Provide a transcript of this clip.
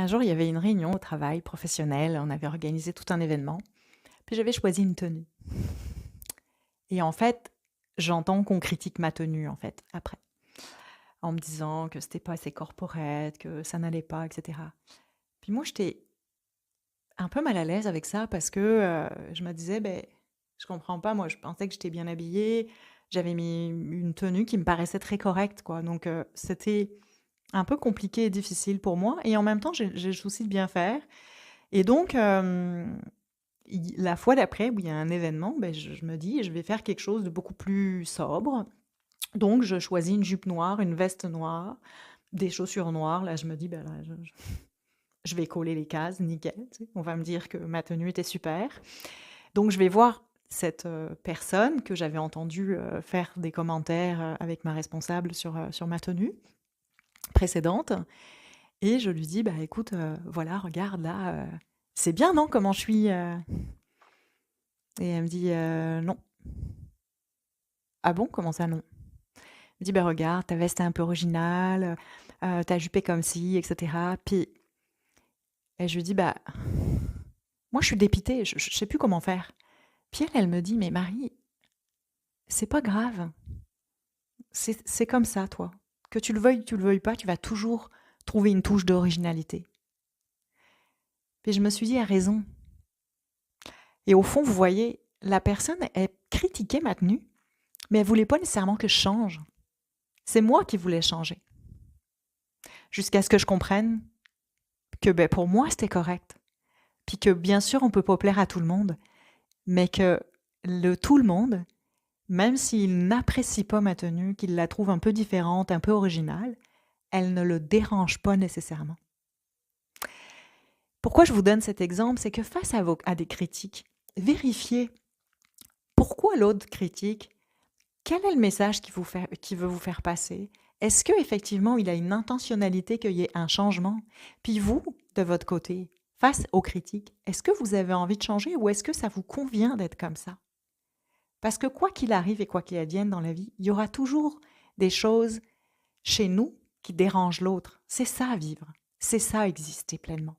Un jour, il y avait une réunion au travail professionnel, on avait organisé tout un événement, puis j'avais choisi une tenue. Et en fait, j'entends qu'on critique ma tenue, en fait, après, en me disant que c'était pas assez corporate, que ça n'allait pas, etc. Puis moi, j'étais un peu mal à l'aise avec ça parce que je me disais, ben, je comprends pas, moi, je pensais que j'étais bien habillée, j'avais mis une tenue qui me paraissait très correcte, quoi. Donc, c'était un peu compliqué et difficile pour moi. Et en même temps, j'ai le souci de bien faire. Et donc, la fois d'après où il y a un événement, ben, je me dis: «Je vais faire quelque chose de beaucoup plus sobre». Donc je choisis une jupe noire, une veste noire, des chaussures noires. Là, je me dis: «Ben, là, je vais coller les cases, nickel», tu sais. On va me dire que ma tenue était super. Donc je vais voir cette, personne que j'avais entendue, faire des commentaires, avec ma responsable sur ma tenue précédente et je lui dis: «Bah, écoute, voilà, regarde là, c'est bien, non, comment je suis?» Et elle me dit: «Non». «Ah bon? Comment ça, non?» Elle me dit: «Bah, regarde, ta veste est un peu originale, ta jupe est comme ci et cetera». Puis et je lui dis: «Bah, moi, je suis dépitée, je sais plus comment faire». Puis elle me dit: «Mais Marie, c'est pas grave, c'est comme ça, toi. Que tu le veuilles pas, tu vas toujours trouver une touche d'originalité». Puis je me suis dit: «Elle a raison». Et au fond, vous voyez, la personne, elle critiquait ma tenue, mais elle voulait pas nécessairement que je change. C'est moi qui voulais changer. Jusqu'à ce que je comprenne que, ben, pour moi, c'était correct. Puis que, bien sûr, on peut pas plaire à tout le monde, mais que le tout le monde, même s'il n'apprécie pas ma tenue, qu'il la trouve un peu différente, un peu originale, elle ne le dérange pas nécessairement. Pourquoi je vous donne cet exemple? C'est que face à des critiques, vérifiez pourquoi l'autre critique, quel est le message qu'il veut vous faire passer. Est-ce qu'effectivement, il a une intentionnalité qu'il y ait un changement? Puis vous, de votre côté, face aux critiques, est-ce que vous avez envie de changer ou est-ce que ça vous convient d'être comme ça? Parce que quoi qu'il arrive et quoi qu'il advienne dans la vie, il y aura toujours des choses chez nous qui dérangent l'autre. C'est ça vivre, c'est ça exister pleinement.